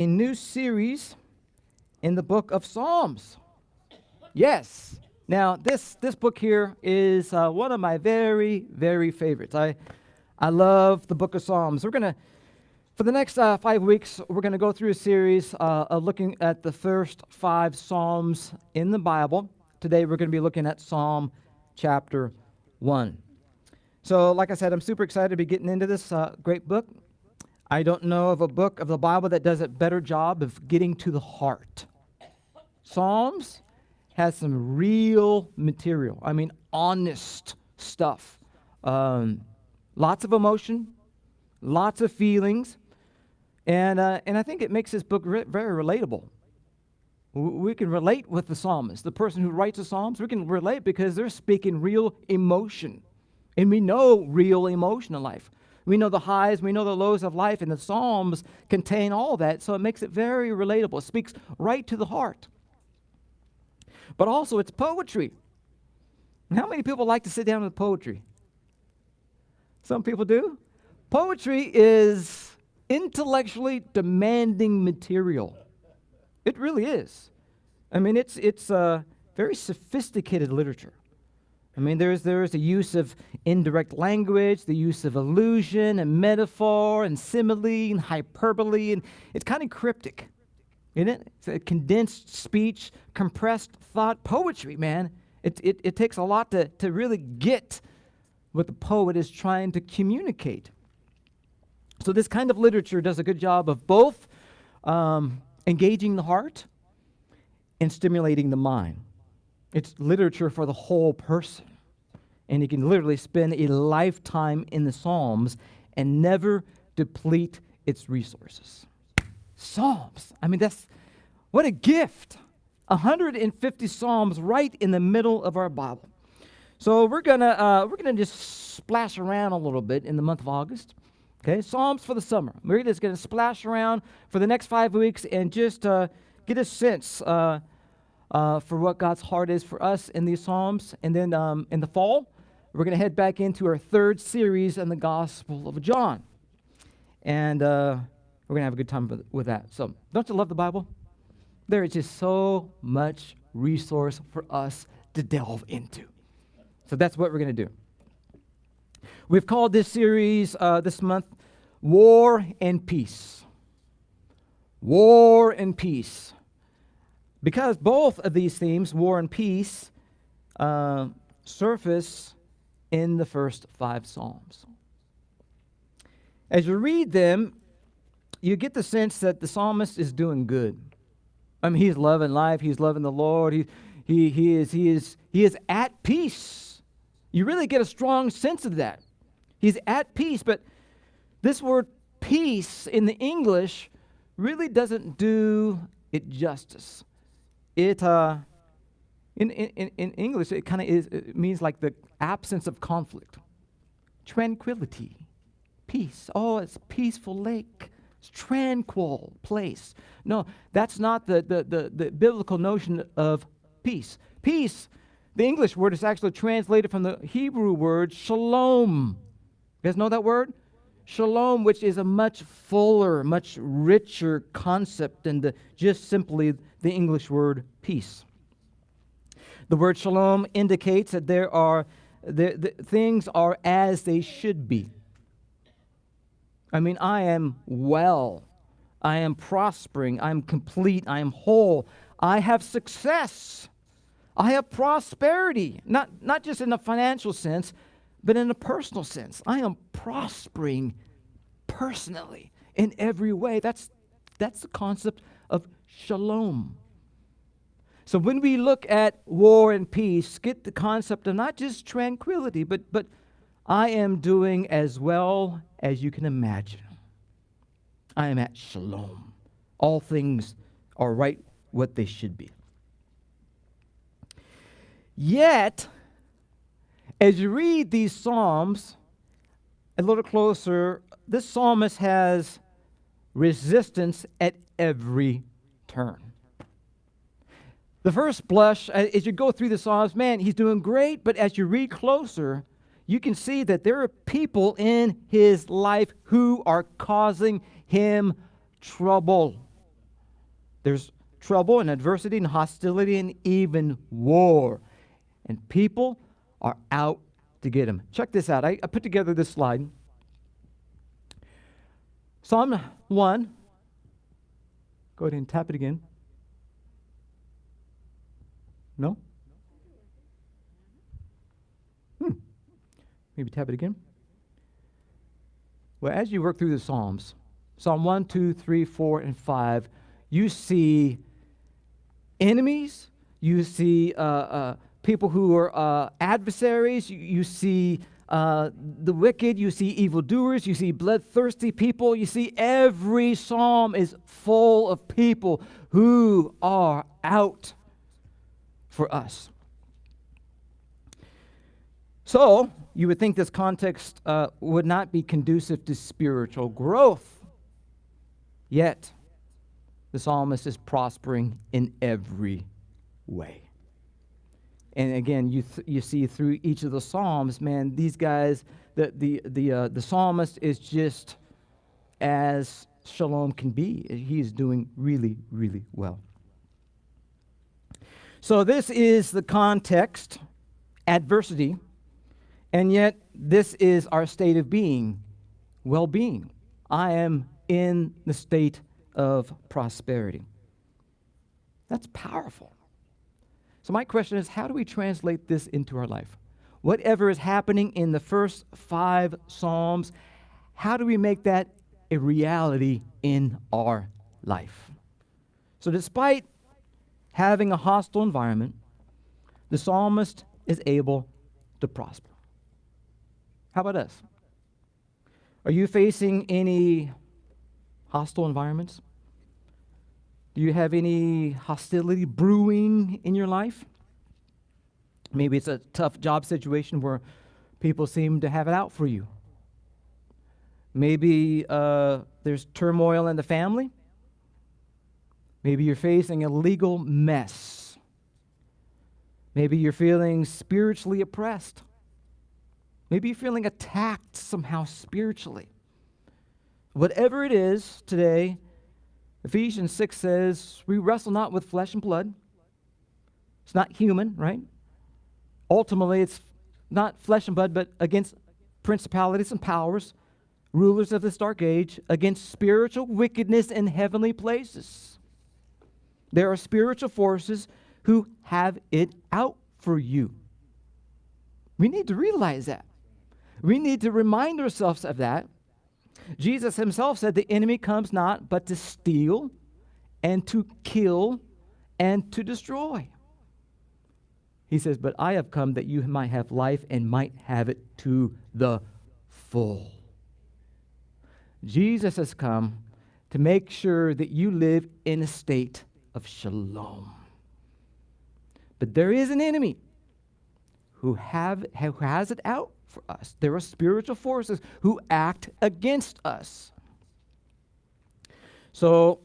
a new series in the book of Psalms. Yes. Now, this book here is one of my very, very favorites. I love the book of Psalms. For the next 5 weeks, we're going to go through a series of looking at the first 5 Psalms in the Bible. Today, we're going to be looking at Psalm chapter 1. So, like I said, I'm super excited to be getting into this great book. I don't know of a book of the Bible that does a better job of getting to the heart. Psalms has some real material. I mean, honest stuff. Lots of emotion, lots of feelings, and I think it makes this book very relatable. We can relate with the psalmist, the person who writes the Psalms. We can relate because they're speaking real emotion, and we know real emotion in life. We know the highs, we know the lows of life, and the Psalms contain all that, so it makes it very relatable. It speaks right to the heart. But also, it's poetry. How many people like to sit down with poetry? Some people do. Poetry is intellectually demanding material. It really is. I mean, it's very sophisticated literature. I mean, there is the use of indirect language, the use of allusion and metaphor and simile and hyperbole, and it's kind of cryptic, isn't it? It's a condensed speech, compressed thought, poetry, man. It takes a lot to really get what the poet is trying to communicate. So this kind of literature does a good job of both engaging the heart and stimulating the mind. It's literature for the whole person. And you can literally spend a lifetime in the Psalms and never deplete its resources. Psalms. I mean, what a gift. 150 Psalms right in the middle of our Bible. So we're gonna just splash around a little bit in the month of August. Okay, Psalms for the summer. We're just gonna splash around for the next 5 weeks and just get a sense for what God's heart is for us in these Psalms. And then in the fall, we're going to head back into our 3rd series in the Gospel of John. And we're going to have a good time with that. So don't you love the Bible? There is just so much resource for us to delve into. So that's what we're going to do. We've called this series this month, War and Peace. War and Peace. Because both of these themes, war and peace, surface in the first 5 Psalms. As you read them, you get the sense that the psalmist is doing good. I mean, he's loving life. He's loving the Lord. He is at peace. You really get a strong sense of that. He's at peace, but this word peace in the English really doesn't do it justice. It in English it kind of is. It means like the absence of conflict, tranquility, peace. Oh, it's a peaceful lake. It's tranquil place. No, that's not the biblical notion of peace. Peace, the English word is actually translated from the Hebrew word shalom. You guys know that word? Shalom, which is a much fuller, much richer concept than just simply the English word peace. The word shalom indicates that the things are as they should be. I mean, I am well. I am prospering. I am complete. I am whole. I have success. I have prosperity. Not just in a financial sense, but in a personal sense. I am prospering personally in every way. That's the concept of shalom. So when we look at war and peace, get the concept of not just tranquility, but I am doing as well as you can imagine. I am at shalom. All things are right what they should be. Yet, as you read these Psalms a little closer, this psalmist has resistance at every turn. The first blush, as you go through the Psalms, man, he's doing great, but as you read closer, you can see that there are people in his life who are causing him trouble. There's trouble and adversity and hostility and even war. And people are out to get him. Check this out. I put together this slide. Psalm 1. Go ahead and tap it again. No? Maybe tap it again. Well, as you work through the Psalms, Psalm 1, 2, 3, 4, and 5, you see enemies, you see people who are adversaries, you see the wicked, you see evildoers, you see bloodthirsty people, you see every psalm is full of people who are out for us. So, you would think this context would not be conducive to spiritual growth. Yet, the psalmist is prospering in every way. And again, you see through each of the psalms, man, these guys, the psalmist is just as shalom can be. He is doing really, really well. So this is the context, adversity, and yet this is our state of being, well-being. I am in the state of prosperity. That's powerful. So my question is, how do we translate this into our life? Whatever is happening in the first 5 Psalms, how do we make that a reality in our life? So despite having a hostile environment, the psalmist is able to prosper. How about us? Are you facing any hostile environments? Do you have any hostility brewing in your life? Maybe it's a tough job situation where people seem to have it out for you. Maybe there's turmoil in the family. Maybe you're facing a legal mess. Maybe you're feeling spiritually oppressed. Maybe you're feeling attacked somehow spiritually. Whatever it is today, Ephesians 6 says, we wrestle not with flesh and blood. It's not human, right? Ultimately, it's not flesh and blood, but against principalities and powers, rulers of this dark age, against spiritual wickedness in heavenly places. There are spiritual forces who have it out for you. We need to realize that. We need to remind ourselves of that. Jesus himself said the enemy comes not but to steal and to kill and to destroy. He says, but I have come that you might have life and might have it to the full. Jesus has come to make sure that you live in a state of shalom. But there is an enemy who has it out for us. There are spiritual forces who act against us. So,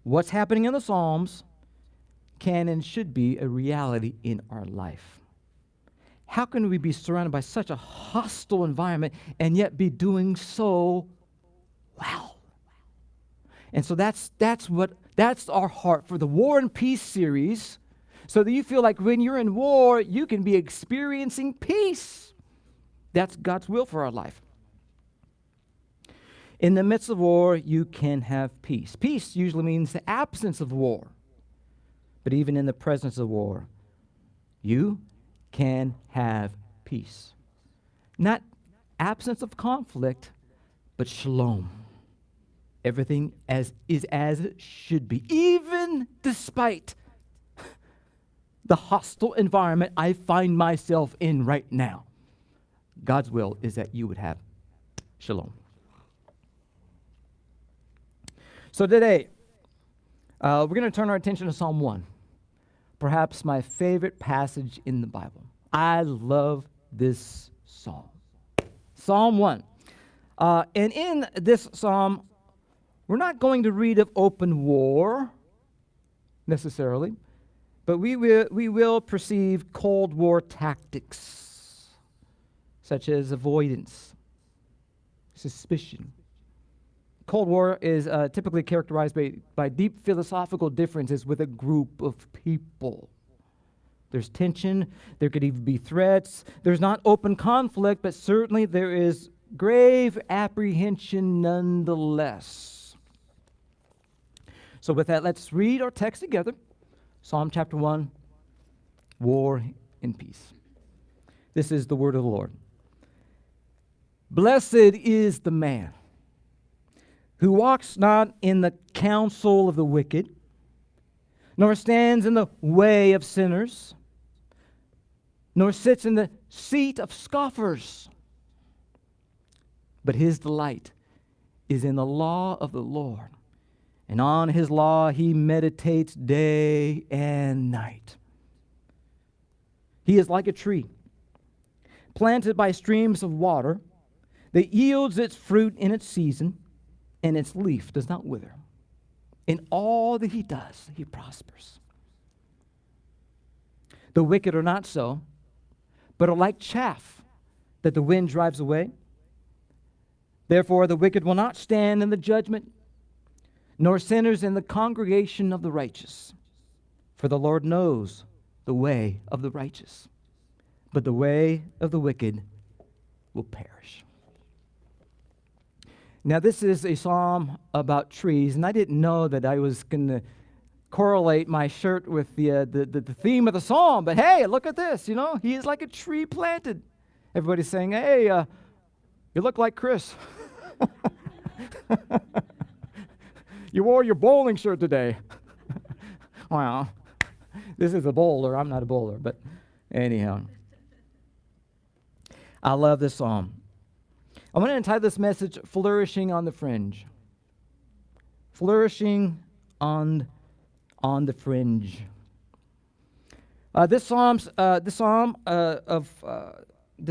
what's happening in the Psalms can and should be a reality in our life. How can we be surrounded by such a hostile environment and yet be doing so well? And so that's our heart for the War and Peace series, so that you feel like when you're in war, you can be experiencing peace. That's God's will for our life. In the midst of war, you can have peace. Peace usually means the absence of war. But even in the presence of war, you can have peace. Not absence of conflict, but shalom. Everything is as it should be, even despite the hostile environment I find myself in right now. God's will is that you would have shalom. So today, we're going to turn our attention to Psalm 1, perhaps my favorite passage in the Bible. I love this psalm. Psalm 1. And in this psalm, we're not going to read of open war necessarily, but we will perceive Cold War tactics, such as avoidance, suspicion, Cold War is typically characterized by deep philosophical differences with a group of people. There's tension. There could even be threats. There's not open conflict, but certainly there is grave apprehension nonetheless. So with that, let's read our text together. Psalm chapter 1, War and Peace. This is the word of the Lord. Blessed is the man who walks not in the counsel of the wicked, nor stands in the way of sinners, nor sits in the seat of scoffers. But his delight is in the law of the Lord, and on his law he meditates day and night. He is like a tree planted by streams of water that yields its fruit in its season, and its leaf does not wither. In all that he does, he prospers. The wicked are not so, but are like chaff that the wind drives away. Therefore, the wicked will not stand in the judgment, nor sinners in the congregation of the righteous. For the Lord knows the way of the righteous, but the way of the wicked will perish. Now, this is a psalm about trees, and I didn't know that I was going to correlate my shirt with the theme of the psalm, but hey, look at this, he is like a tree planted. Everybody's saying, hey, you look like Chris. You wore your bowling shirt today. Well, this is a bowler. I'm not a bowler, but anyhow. I love this psalm. I want to entitle this message, Flourishing on the Fringe. Flourishing on the fringe. This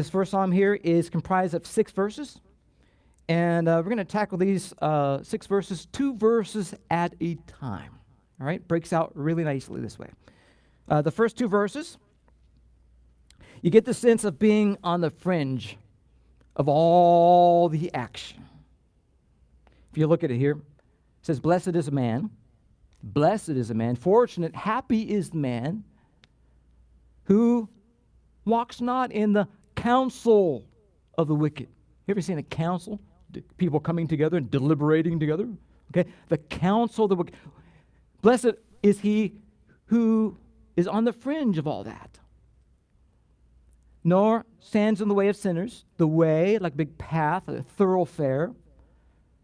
first psalm here is comprised of 6 verses. And we're going to tackle these 6 verses, 2 verses at a time. All right? Breaks out really nicely this way. The first 2 verses, you get the sense of being on the fringe of all the action. If you look at it here, it says, blessed is a man, fortunate, happy is the man who walks not in the counsel of the wicked. You ever seen a council? People coming together and deliberating together? Okay, the counsel of the wicked. Blessed is he who is on the fringe of all that. Nor stands in the way of sinners, the way, like a big path, a thoroughfare,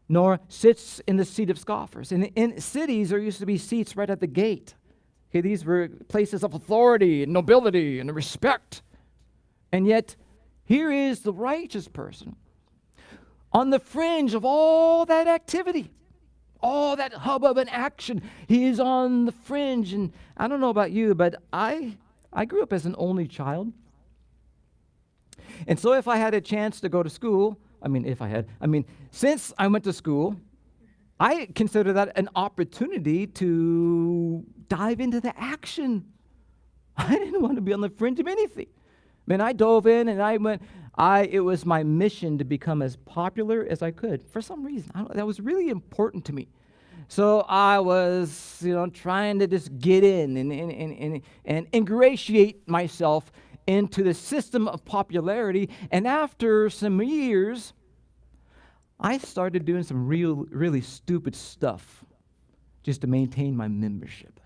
nor sits in the seat of scoffers. In cities, there used to be seats right at the gate. Okay, these were places of authority and nobility and respect. And yet, here is the righteous person on the fringe of all that activity, all that hubbub and action. He is on the fringe. And I don't know about you, but I grew up as an only child. And so if I had a chance to go to school, since I went to school, I consider that an opportunity to dive into the action. I didn't want to be on the fringe of anything. Man, I dove in and it was my mission to become as popular as I could. For some reason, that was really important to me. So I was, trying to just get in and ingratiate myself into the system of popularity. And after some years, I started doing some really stupid stuff just to maintain my membership.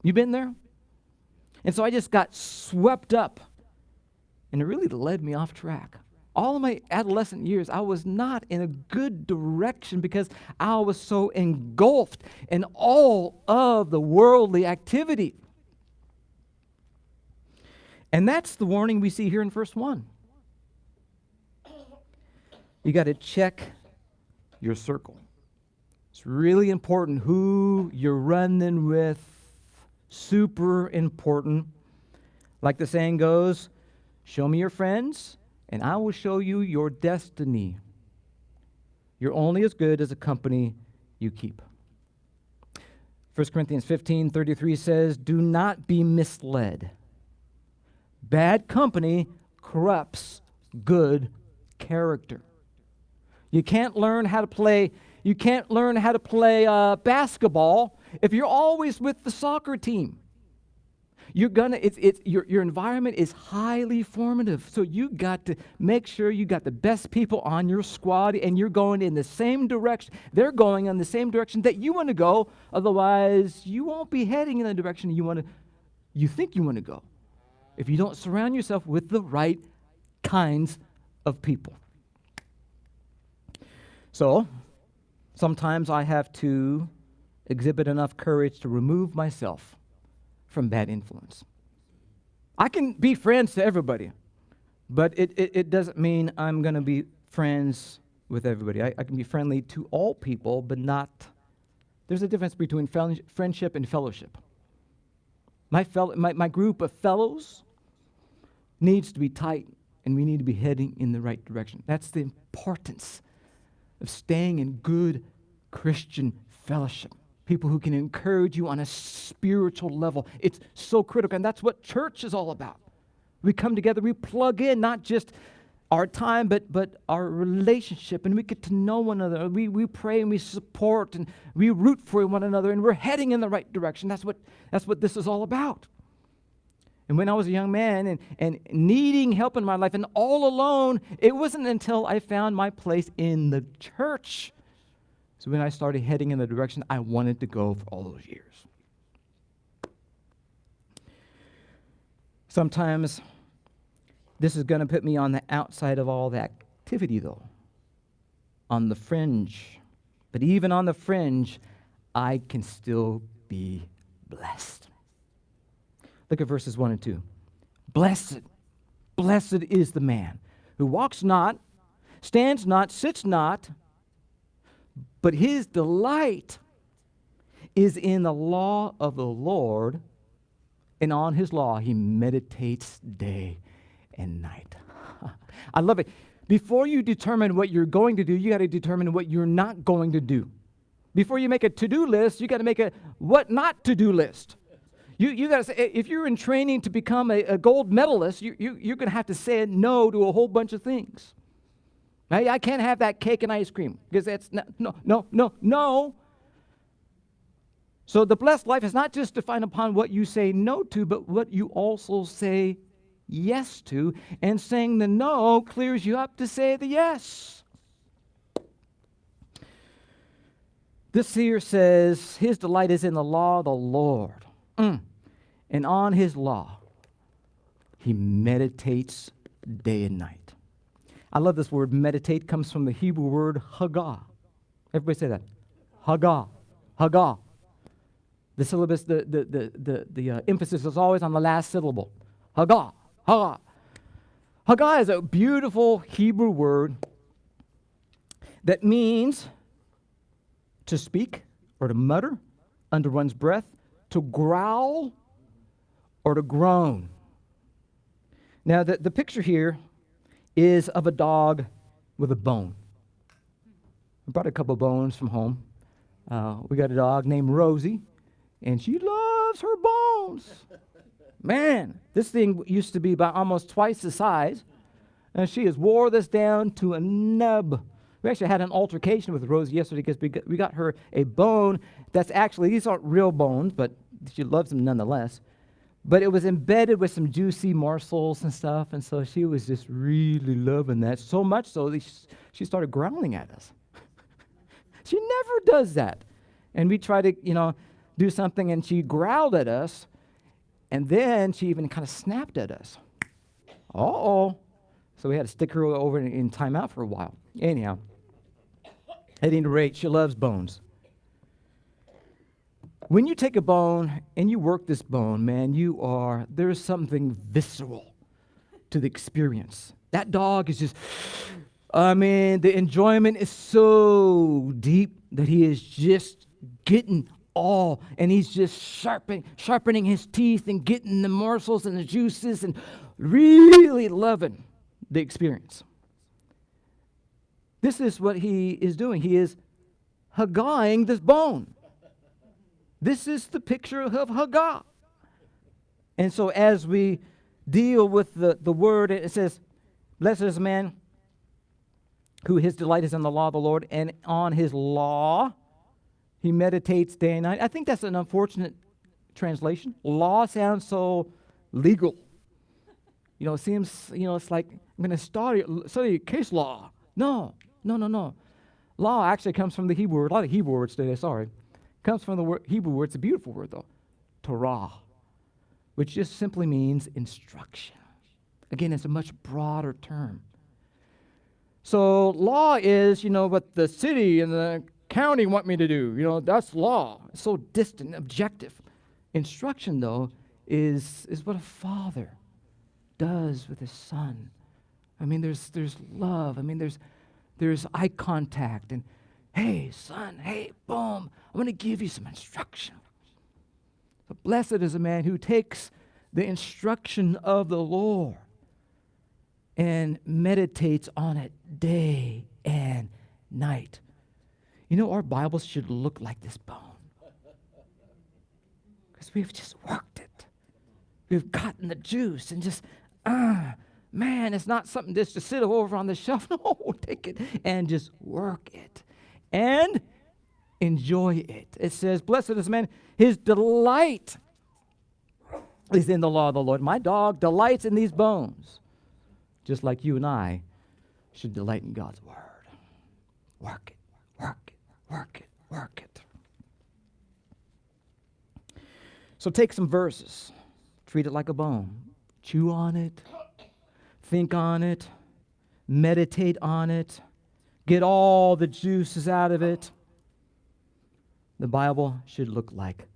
You been there? And so I just got swept up, and it really led me off track. All of my adolescent years, I was not in a good direction because I was so engulfed in all of the worldly activity. And that's the warning we see here in verse 1. You got to check your circle. It's really important who you're running with. Super important. Like the saying goes, show me your friends, and I will show you your destiny. You're only as good as the company you keep. 1 Corinthians 15:33 says, do not be misled. Bad company corrupts good character. You can't learn how to play. You can't learn how to play basketball if you're always with the soccer team. You're gonna. Your environment is highly formative. So you got to make sure you got the best people on your squad, and you're going in the same direction. They're going in the same direction that you want to go. Otherwise, you won't be heading in the direction you think you want to go, if you don't surround yourself with the right kinds of people. So sometimes I have to exhibit enough courage to remove myself from bad influence. I can be friends to everybody, but it doesn't mean I'm going to be friends with everybody. I can be friendly to all people, but not. There's a difference between friendship and fellowship. My group of fellows needs to be tight, and we need to be heading in the right direction. That's the importance of staying in good Christian fellowship. People who can encourage you on a spiritual level. It's so critical, and that's what church is all about. We come together, we plug in not just our time, but our relationship, and we get to know one another. We pray and we support and we root for one another, and we're heading in the right direction. That's what this is all about. And when I was a young man and needing help in my life and all alone, it wasn't until I found my place in the church. So when I started heading in the direction I wanted to go for all those years. Sometimes this is going to put me on the outside of all the activity, though, on the fringe. But even on the fringe, I can still be blessed. Look at verses 1 and 2. Blessed is the man who walks not, stands not, sits not, but his delight is in the law of the Lord, and on his law he meditates day and night. I love it. Before you determine what you're going to do, you got to determine what you're not going to do. Before you make a to-do list, you got to make a what not to-do list. You got to say, if you're in training to become a gold medalist, you're going to have to say no to a whole bunch of things. I can't have that cake and ice cream because that's no. So the blessed life is not just defined upon what you say no to, but what you also say yes to. And saying the no clears you up to say the yes. This here says, his delight is in the law of the Lord. And on his law, he meditates day and night. I love this word. Meditate comes from the Hebrew word hagah. Everybody say that. Hagah. Hagah. The syllabus, the emphasis is always on the last syllable. Hagah. Hagah. Hagah is a beautiful Hebrew word that means to speak or to mutter under one's breath, to growl or to groan. Now, the picture here is of a dog with a bone. I brought a couple bones from home. We got a dog named Rosie, and she loves her bones. Man, this thing used to be about almost twice the size, and she has wore this down to a nub. We actually had an altercation with Rosie yesterday because we got her a bone that's actually, these aren't real bones, but she loves them nonetheless. But it was embedded with some juicy morsels and stuff, and so she was just really loving that, so much so that she started growling at us. She never does that. And we tried to, do something, and she growled at us, and then she even kind of snapped at us. Uh-oh. So we had to stick her over in timeout for a while. Anyhow, at any rate, she loves bones. When you take a bone and you work this bone, man, there's something visceral to the experience. That dog is just, the enjoyment is so deep that he is just getting all, and he's just sharpening his teeth and getting the morsels and the juices and really loving the experience. This is what he is doing. He is hagahing this bone. This is the picture of hagah. And so as we deal with the word, it says, blessed is the man who his delight is in the law of the Lord, and on his law he meditates day and night. I think that's an unfortunate translation. Law sounds so legal. It seems, it's like I'm going to study case law. No. Law actually comes from the Hebrew word. A lot of Hebrew words today, sorry. Comes from the Hebrew word. It's a beautiful word, though. Torah, which just simply means instruction. Again, it's a much broader term. So law is, what the city and the county want me to do. That's law. It's so distant, objective. Instruction, though, is what a father does with his son. I mean, there's love. I mean, there's eye contact. And, hey, son, hey, boom, I'm going to give you some instruction. So blessed is a man who takes the instruction of the Lord and meditates on it day and night. Our Bibles should look like this bone. Because we've just worked it. We've gotten the juice and just, man, it's not something just to sit over on the shelf. No, take it and just work it and enjoy it. It says, blessed is the man, his delight is in the law of the Lord. My dog delights in these bones, just like you and I should delight in God's word. Work it, work it, work it, work it. So take some verses, treat it like a bone, chew on it, think on it, meditate on it, get all the juices out of it. The Bible should look like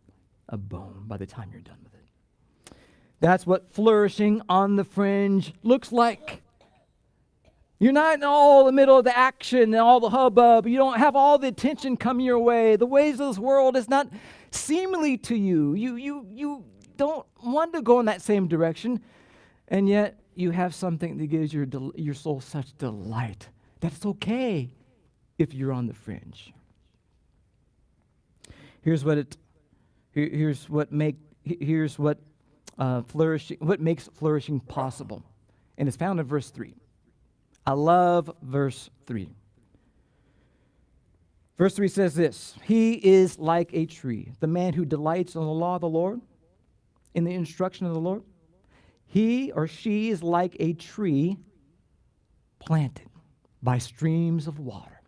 a bone by the time you're done with it. That's what flourishing on the fringe looks like. You're not in all the middle of the action and all the hubbub. You don't have all the attention coming your way. The ways of this world is not seemly to you. You don't want to go in that same direction, and yet you have something that gives your soul such delight that it's okay if you're on the fringe. Here's what makes flourishing possible, and it's found in verse 3. I love verse 3. Verse 3 says this: He is like a tree, the man who delights in the law of the Lord, in the instruction of the Lord. He or she is like a tree planted by streams of water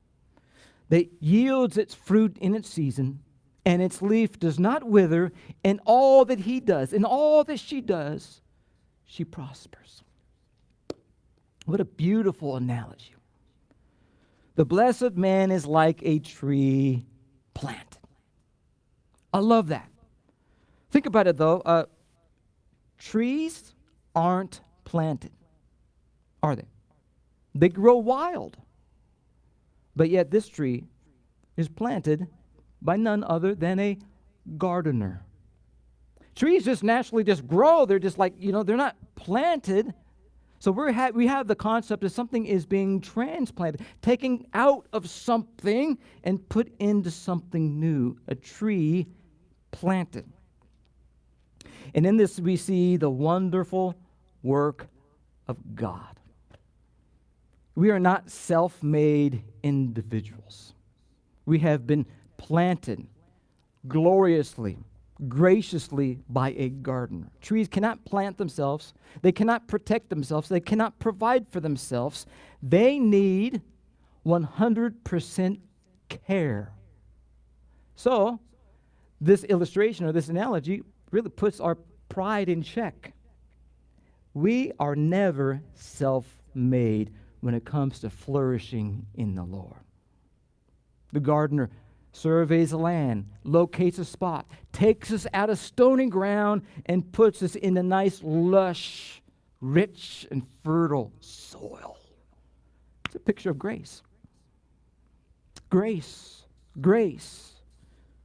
that yields its fruit in its season, and its leaf does not wither, and all that he does, and all that she does, she prospers. What a beautiful analogy. The blessed man is like a tree planted. I love that. Think about it, though. Trees aren't planted, are they? They grow wild. But yet this tree is planted by none other than a gardener. Trees just naturally just grow. They're just like, they're not planted. So we have the concept of something is being transplanted, taken out of something and put into something new, a tree planted. And in this we see the wonderful work of God. We are not self-made individuals. We have been planted gloriously, graciously by a gardener. Trees cannot plant themselves. They cannot protect themselves. They cannot provide for themselves. They need 100% care. So, this illustration or this analogy really puts our pride in check. We are never self-made when it comes to flourishing in the Lord. The gardener surveys the land, locates a spot, takes us out of stony ground, and puts us in a nice, lush, rich, and fertile soil. It's a picture of grace. Grace. Grace.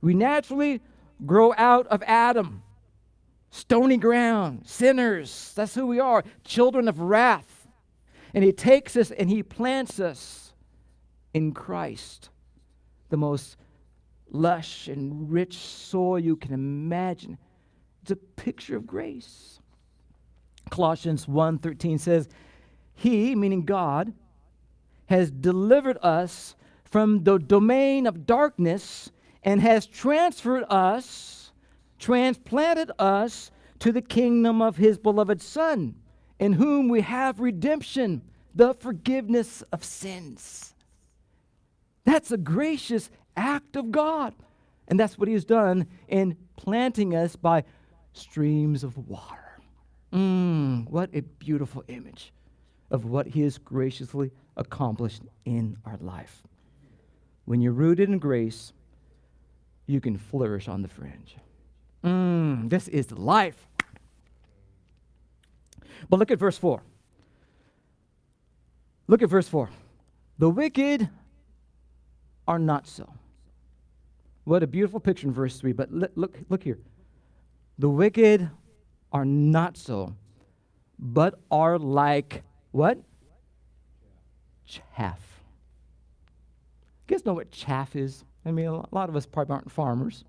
We naturally grow out of Adam. Stony ground, sinners. That's who we are, children of wrath. And he takes us and he plants us in Christ, the most lush and rich soil you can imagine. It's a picture of grace. Colossians 1:13 says, He, meaning God, has delivered us from the domain of darkness and has transplanted us to the kingdom of his beloved Son, in whom we have redemption, the forgiveness of sins. That's a gracious act of God. And that's what he has done in planting us by streams of water. What a beautiful image of what he has graciously accomplished in our life. When you're rooted in grace, you can flourish on the fringe. This is life. But look at verse 4. Look at verse 4. The wicked are not so. What a beautiful picture in verse 3. But look here. The wicked are not so, but are like what? Chaff. You guys know what chaff is? I mean, a lot of us probably aren't farmers,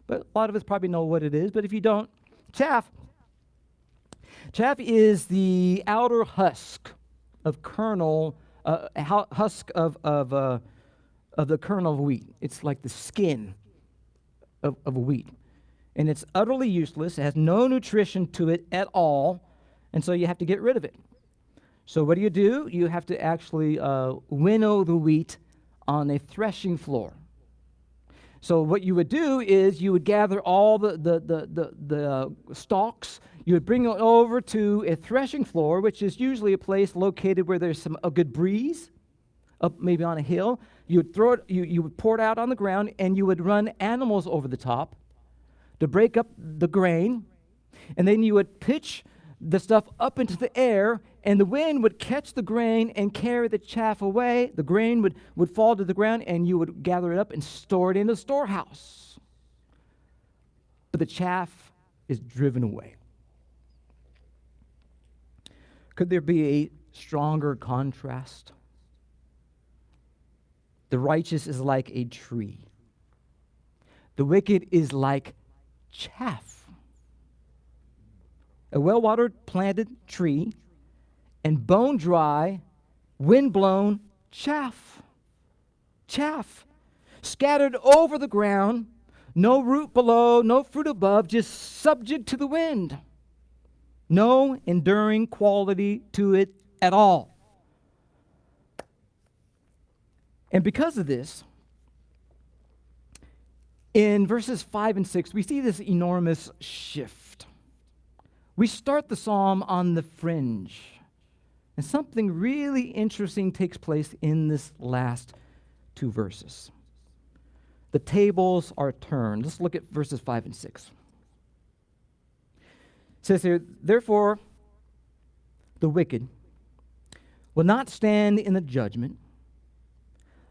but a lot of us probably know what it is. But if you don't, chaff is the outer husk of kernel, husk of the kernel of wheat. It's like the skin of wheat. And it's utterly useless. It has no nutrition to it at all. And so you have to get rid of it. So what do? You have to actually winnow the wheat on a threshing floor. So what you would do is you would gather all the stalks. You would bring it over to a threshing floor, which is usually a place located where there's a good breeze, up maybe on a hill. You would throw it. You would pour it out on the ground, and you would run animals over the top to break up the grain, and then you would pitch the stuff up into the air, and the wind would catch the grain and carry the chaff away. The grain would fall to the ground, and you would gather it up and store it in the storehouse. But the chaff is driven away. Could there be a stronger contrast? The righteous is like a tree. The wicked is like chaff. A well-watered planted tree and bone-dry, wind-blown chaff. Chaff. Scattered over the ground, no root below, no fruit above, just subject to the wind. No enduring quality to it at all. And because of this, in verses 5 and 6, we see this enormous shift. We start the psalm on the fringe, and something really interesting takes place in this last two verses. The tables are turned. Let's look at verses 5 and 6. It says here, therefore, the wicked will not stand in the judgment,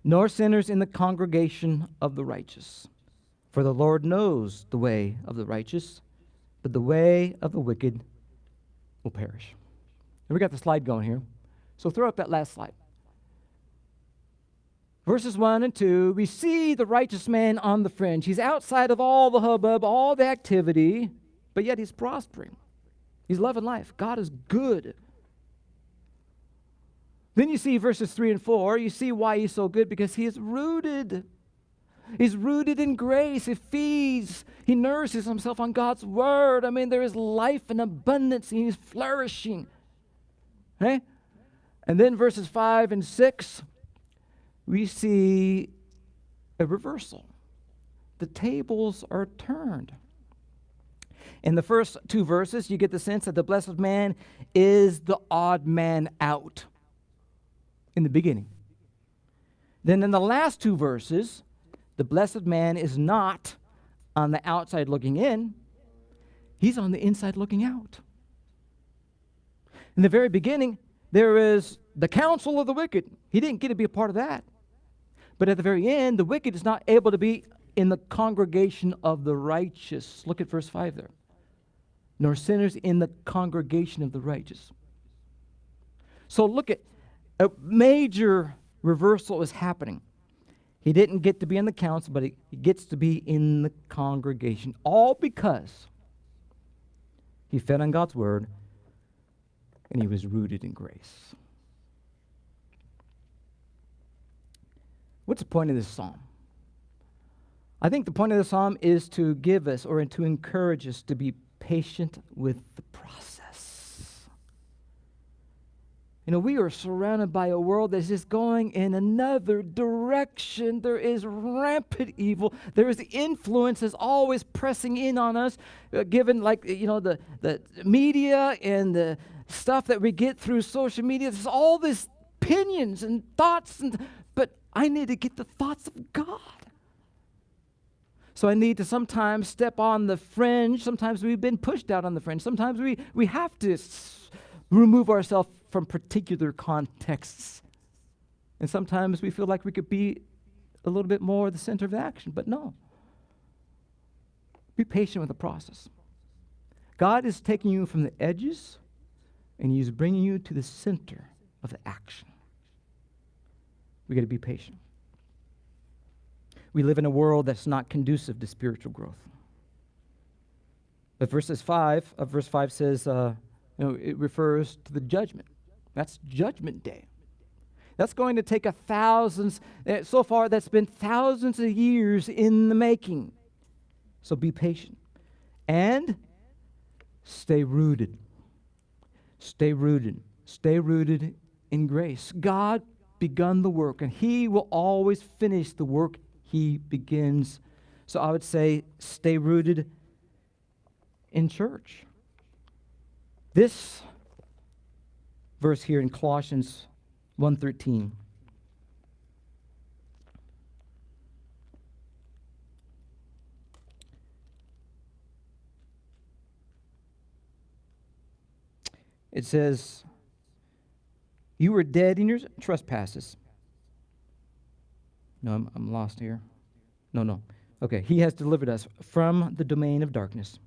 nor sinners in the congregation of the righteous. For the Lord knows the way of the righteous, but the way of the wicked will perish. And we got the slide going here. So throw up that last slide. Verses 1 and 2, we see the righteous man on the fringe. He's outside of all the hubbub, all the activity, but yet he's prospering. He's loving life. God is good. Then you see verses 3 and 4. You see why he's so good, because he is rooted. He's rooted in grace. He feeds. He nourishes himself on God's word. I mean, there is life and abundance, and he's flourishing. Okay? And then verses 5 and 6, we see a reversal. The tables are turned. In the first two verses, you get the sense that the blessed man is the odd man out in the beginning. Then in the last two verses, the blessed man is not on the outside looking in. He's on the inside looking out. In the very beginning, there is the counsel of the wicked. He didn't get to be a part of that. But at the very end, the wicked is not able to be in the congregation of the righteous. Look at verse 5 there. Nor sinners in the congregation of the righteous. So look at a major reversal is happening. He didn't get to be in the council, but he gets to be in the congregation. All because he fed on God's word and he was rooted in grace. What's the point of this psalm? I think the point of the psalm is to give us or to encourage us to be patient with the process. You know, we are surrounded by a world that's just going in another direction. There is rampant evil. There is influence that's always pressing in on us, given the media and the stuff that we get through social media. There's all these opinions and thoughts, but I need to get the thoughts of God. So I need to sometimes step on the fringe. Sometimes we've been pushed out on the fringe. Sometimes we have to remove ourselves from particular contexts. And sometimes we feel like we could be a little bit more the center of action, but no. Be patient with the process. God is taking you from the edges, and He's bringing you to the center of the action. We got to be patient. We live in a world that's not conducive to spiritual growth. But verse 5 says, it refers to the judgment. That's Judgment Day. That's going to take so far that's been thousands of years in the making. So be patient. And stay rooted. Stay rooted. Stay rooted in grace. God begun the work, and He will always finish the work He begins. So I would say stay rooted in church. This verse here in Colossians 1:13. It says, you were dead in your trespasses. No, I'm lost here. No. Okay, He has delivered us from the domain of darkness,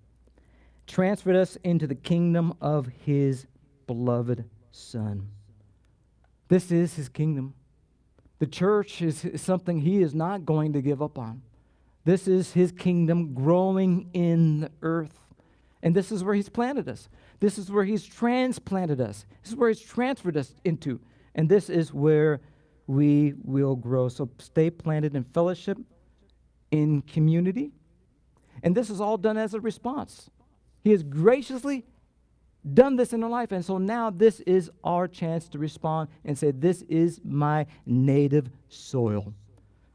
transferred us into the kingdom of His beloved Son. This is His kingdom. The church is something He is not going to give up on. This is His kingdom growing in the earth. And this is where He's planted us. This is where He's transplanted us. This is where He's transferred us into. And this is where we will grow. So stay planted in fellowship, in community. And this is all done as a response. He has graciously done this in our life. And so now this is our chance to respond and say, this is my native soil.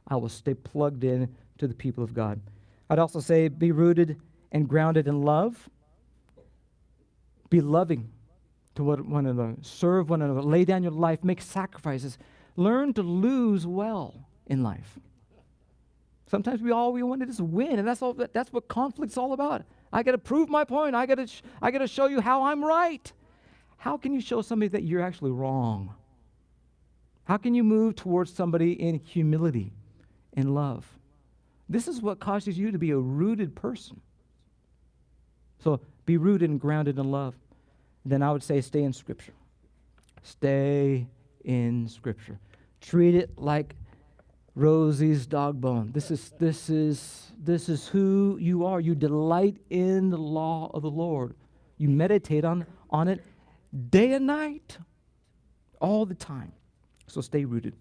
I will stay plugged in to the people of God. I'd also say be rooted and grounded in love. Be loving to one another. Serve one another. Lay down your life. Make sacrifices. Learn to lose well in life. Sometimes we want to just win, and that's what conflict's all about. I got to prove my point. I got to show you how I'm right. How can you show somebody that you're actually wrong? How can you move towards somebody in humility, in love? This is what causes you to be a rooted person. So be rooted and grounded in love. Then I would say stay in Scripture. Stay in Scripture. Treat it like Rosie's dog bone. This is who you are. You delight in the law of the Lord. You meditate on it day and night, all the time. So stay rooted.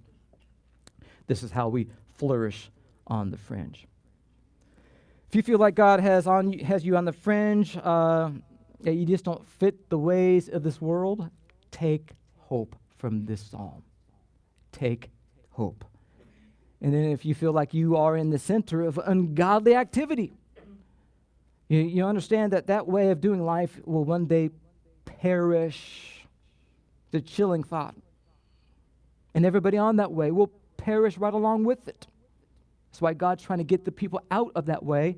This is how we flourish on the fringe. If you feel like God has you on the fringe, that you just don't fit the ways of this world, take hope from this psalm. Take hope. And then if you feel like you are in the center of ungodly activity, you understand that way of doing life will one day perish. It's a chilling thought. And everybody on that way will perish right along with it. That's why God's trying to get the people out of that way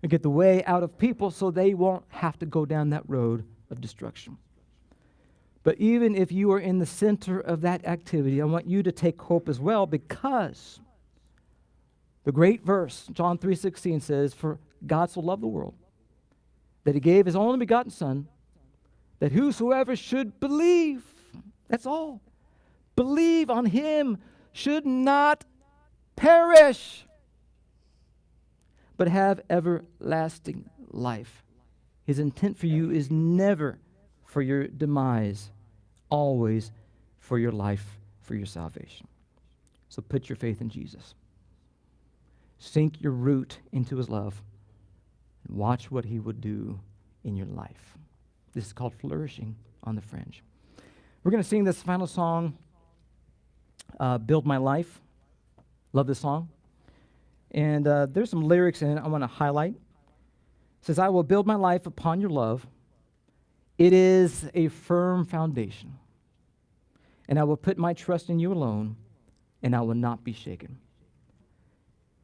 and get the way out of people so they won't have to go down that road of destruction. But even if you are in the center of that activity, I want you to take hope as well, because the great verse, John 3:16 says, for God so loved the world that He gave His only begotten Son, that whosoever should believe, that's all, believe on Him, should not perish, but have everlasting life. His intent for you is never for your demise, always for your life, for your salvation. So put your faith in Jesus. Sink your root into his love and watch what he would do in your life. This is called flourishing on the fringe. We're going to sing this final song, Build My Life. Love this song. And there's some lyrics in it I want to highlight. It says, I will build my life upon your love. It is a firm foundation. And I will put my trust in you alone, and I will not be shaken.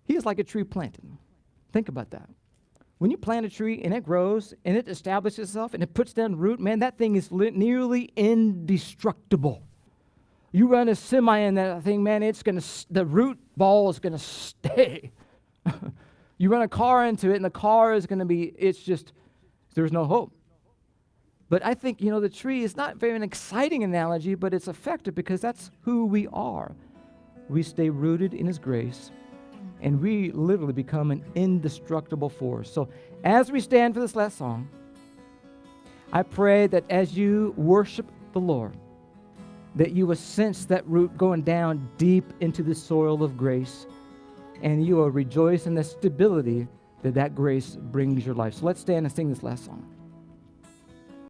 He is like a tree planted. Think about that. When you plant a tree and it grows and it establishes itself and it puts down root, man, that thing is nearly indestructible. You run a semi in that thing, man, the root ball is gonna stay. You run a car into it and the car is gonna be, there's no hope. But I think, the tree is not very an exciting analogy, but it's effective because that's who we are. We stay rooted in his grace, and we literally become an indestructible force. So as we stand for this last song, I pray that as you worship the Lord, that you will sense that root going down deep into the soil of grace, and you will rejoice in the stability that grace brings your life. So let's stand and sing this last song.